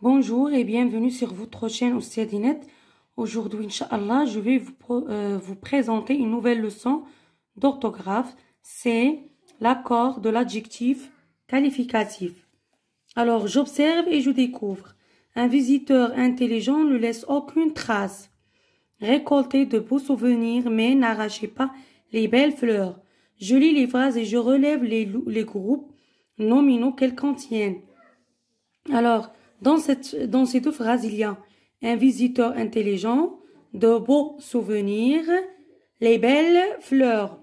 Bonjour et bienvenue sur votre chaîne Oustadinette. Aujourd'hui, Inch'Allah, je vais vous présenter une nouvelle leçon d'orthographe. C'est l'accord de l'adjectif qualificatif. Alors, j'observe et je découvre. Un visiteur intelligent ne laisse aucune trace. Récoltez de beaux souvenirs, mais n'arrachez pas les belles fleurs. Je lis les phrases et je relève les groupes nominaux qu'elles contiennent. Alors, dans ces deux phrases, il y a un visiteur intelligent, de beaux souvenirs, les belles fleurs.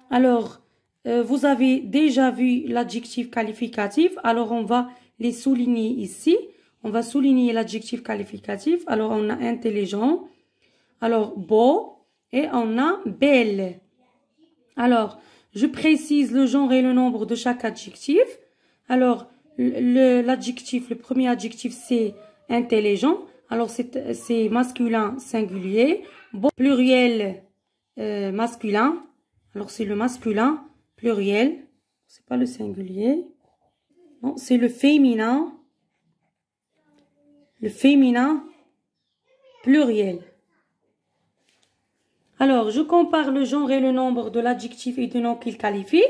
Alors, vous avez déjà vu l'adjectif qualificatif. Alors, on va les souligner ici. On va souligner l'adjectif qualificatif. Alors, on a intelligent. Alors, beau. Et on a belle. Alors, je précise le genre et le nombre de chaque adjectif. Alors, l'adjectif, le premier adjectif, c'est intelligent. Alors, c'est masculin singulier. Beau, pluriel masculin. Alors, c'est le masculin pluriel. C'est pas le singulier. Non, c'est le féminin. Le féminin pluriel. Alors, je compare le genre et le nombre de l'adjectif et du nom qu'il qualifie.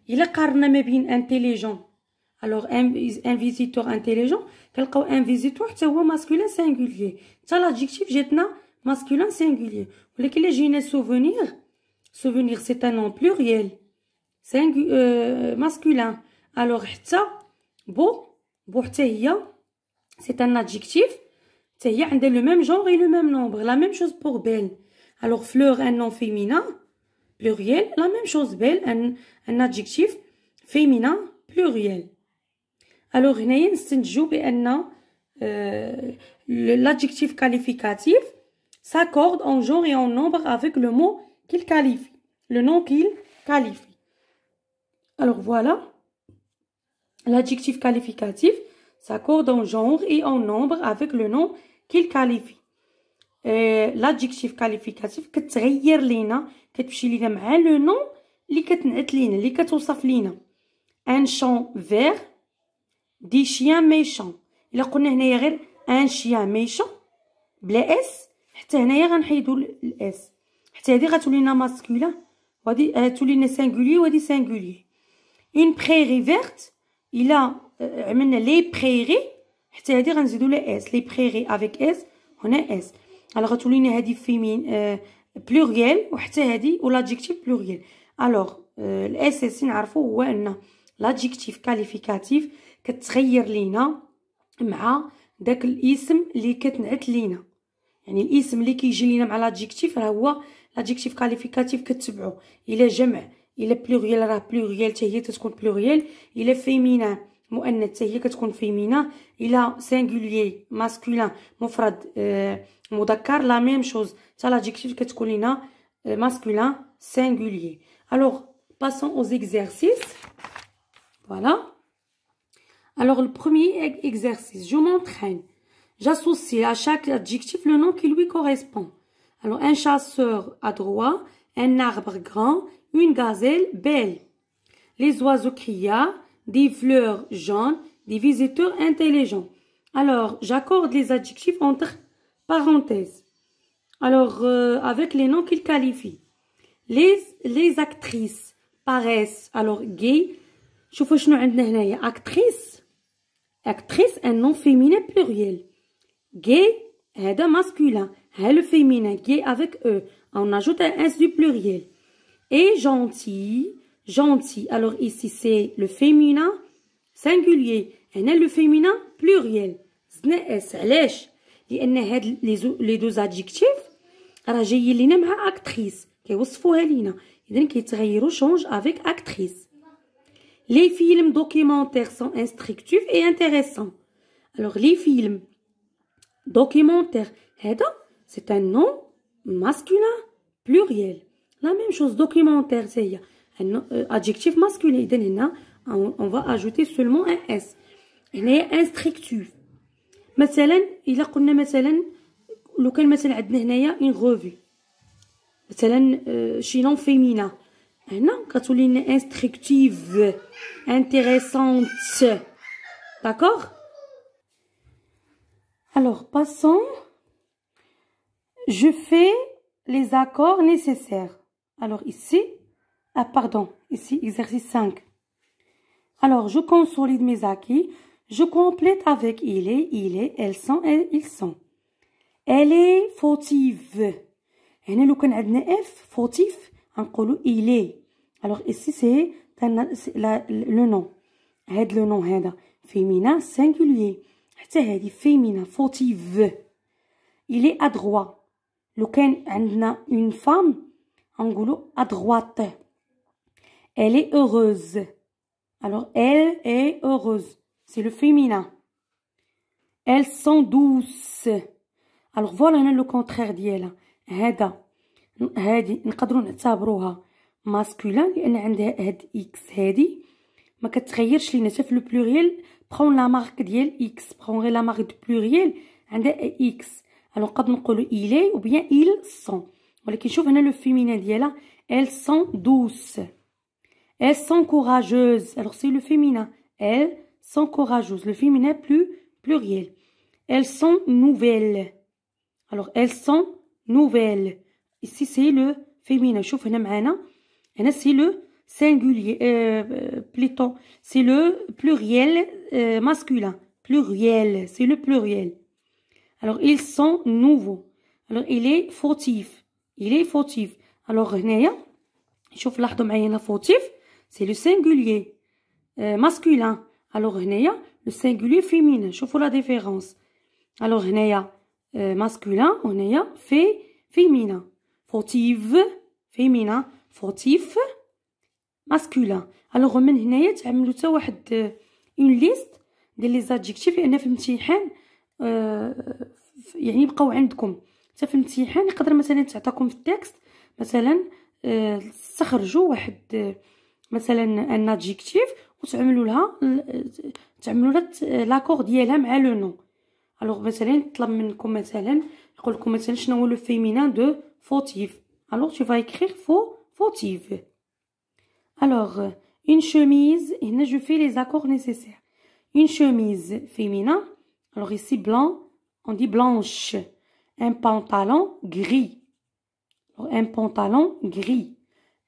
Il a قارنا ما بين intelligent. Alors, un visiteur intelligent, كنلقاو un visiteur حتى هو masculin singulier. حتى l'adjectif جاتنا masculin singulier. ولكن إلا جينا souvenir c'est un nom pluriel masculin. Alors, حتى beau حتى هي c'est un adjectif. حتى هي عندها le même genre et le même nombre. La même chose pour belle. Alors, fleur, un nom féminin pluriel. La même chose, belle, un adjectif féminin pluriel. Alors, هنايا نستنتجو بأن l'adjectif qualificatif s'accorde en genre et en nombre avec le mot qu'il qualifie, le nom qu'il qualifie. Alors, voilà. L'adjectif qualificatif s'accorde en genre et en nombre avec le nom qu'il qualifie. L'adjectif qualificatif كتغير لينا كتمشي لينا مع لو نون اللي كتنعت لينا اللي كتوصف لينا. ان شون vert دي شيان ميشون. الا قلنا هنايا غير ان شيان ميشون بلا اس، حتى هنايا غنحيدو الاس، حتى هادي غتولي لنا ماسكولين وهادي تولي لنا سينغولير وهادي سينغولير. اون بريري فيرت الا عملنا لي بريري حتى هادي غنزيدو لها اس، لي بريري افيك اس هنا اس. Alors, غتولينا هادي فيمين بلوريال وحتى هادي والادجيكتيف بلوريال. Alors, الاساسي نعرفو هو ان l'adjectif qualificatif كتغير لينا مع داك الاسم اللي كتنعت لينا. يعني الاسم اللي كيجي لينا مع l'adjectif راه هو l'adjectif qualificatif كتبعو. الا جمع الا بلوريال راه بلوريال حتى هي تكون بلوريال، الا فيمينا مؤنث حتى هي كتكون فيمينا، الا سينغولير ماسكولين مفرد مذكر لا ميم شوز حتى l'adjectif كتكون لينا masculin singulier. Alors, passons aux exercices. Voilà. Alors, le premier exercice, je m'entraîne. J'associe à chaque adjectif le nom qui lui correspond. Alors, un chasseur adroit, un arbre grand, une gazelle belle, les oiseaux criards, des fleurs jaunes, des visiteurs intelligents. Alors, j'accorde les adjectifs entre parenthèses. Alors, avec les noms qu'ils qualifient. Les actrices paraissent, alors, gay. شوفوا شنو عندنا هنايا actrice un nom féminin pluriel. Gay هذا masculin. ها le féminin gay avec e. On ajoute un s du pluriel. Et gentil. Alors ici c'est le féminin singulier. هنا le féminin pluriel. زدنا s. علاش؟ لأن هاد les deux adjectifs راه جايين لينا مع actrice كيوصفوها لينا. إذن كيتغيروا change avec actrice. Les films documentaires sont instructifs et intéressants. Alors, les films documentaires, c'est un nom masculin pluriel. La même chose, documentaire, c'est un adjectif masculin. On va ajouter seulement un S. Il est instructif. مثلا إلا قلنا مثلا لو كان مثلا عندنا هنايا une revue مثلا شي نون فيمينا، هنا كتولي لنا instructive intéressante. D'accord. Alors, passons. Je fais les accords nécessaires. Alors, ici, ici, exercice 5. Alors, je consolide mes acquis. Je complète avec il est, elles sont et ils sont. Elle est fautive. هنا لو كان عندنا F fautif, نقولوا il est. Alors, ici, c'est le nom. هاد le nom هذا féminin singulier. حتى هذه féminin fautive. Il est adroit. لو كان عندنا une femme نقولوا adroite. Elle est heureuse. Alors, elle est heureuse. C'est le féminin. Elles sont douces. Alors, voilà هنا le contraire ديالها. هادي نقدروا نعتبروها ماسكولين لان عندها هاد اكس. هادي ما كتغيرش لينا حتى في لو بلوريال. بخون لا مارك ديال اكس، بخون غير لا مارك دو بلوريال عندها اكس. الو نقدر نقولوا إلي ou bien ils sont. ولكن شوف هنا لو فيمينين ديالها elles sont douces. Elles sont courageuses. Alors c'est le féminin. Elles sont courageuses. Le féminin pluriel. Elles sont nouvelles. Alors elles sont nouvelles. Ici c'est le féminin. شوف هنا معانا. هنا c'est le singulier. Plutôt c'est le pluriel masculin. Pluriel. C'est le pluriel. Alors ils sont nouveaux. Alors il est fautif. Il est fautif. Alors هنايا شوف لاحظوا معايا هنا fautif. C'est le singulier masculin. Alors هنايا le singulier féminin. شوفوا la différence. Alors هنايا masculin وهنايا féminin. Fautive féminin. Fautif masculin. Alors من هنايا تعملوا حتى واحد une liste ديال لي زادجيكتيف لان في الامتحان يعني يبقاو عندكم حتى في الامتحان. يقدر مثلا تعطاكم في التكست مثلا تستخرجوا واحد مثلا ان ادجيكتيف وتعملوا لها لاكور ديالها مع لو نو. الوغ مثلا يطلب منكم مثلا يقول لكم مثلا شنو هو لو فيمينين دو فوتيف. الوغ tu vas écrire fautive. Alors une chemise, هنا je fais les accords nécessaires. Une chemise féminin. Alors ici blanc, on dit blanche. Un pantalon gris. Alors un pantalon gris.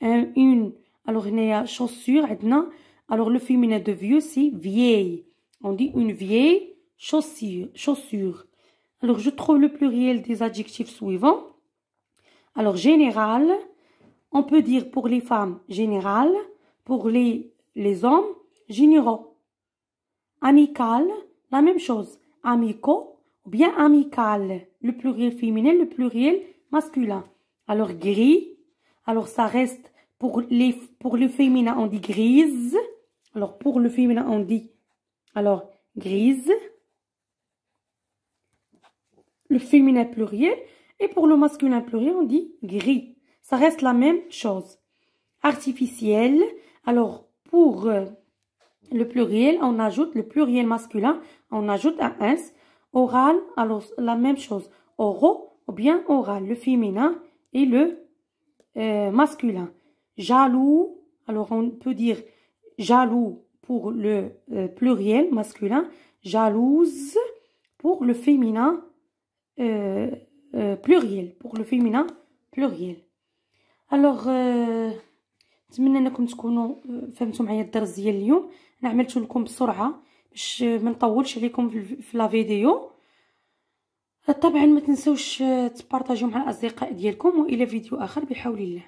Alors هنايا chaussure عندنا. Alors le féminin de vieux c'est vieille. On dit une vieille chaussure. Alors je trouve le pluriel des adjectifs suivants. Alors général, on peut dire pour les femmes général, pour les hommes généraux. Amical, la même chose. Amicaux ou bien amical. Le pluriel féminin, le pluriel masculin. Alors gris, alors ça reste pour le féminin on dit grise. Alors pour le féminin on dit alors grise. Le féminin pluriel et pour le masculin pluriel on dit gris. Ça reste la même chose. Artificiel, alors pour le pluriel on ajoute le pluriel masculin, on ajoute un S. Oral, alors la même chose. Oraux ou bien oral, le féminin et le masculin. Jaloux, alors on peut dire jaloux pour le pluriel masculin, jalouse pour le féminin pluriel, pour le féminin pluriel. Alors نتمنى انكم تكونوا فهمتوا معايا الدرس ديال اليوم. انا عملته لكم بسرعه باش ما نطولش عليكم في لا فيديو. طبعا ما تنسوش تبارطاجيو مع الاصدقاء ديالكم والى فيديو اخر بحول الله.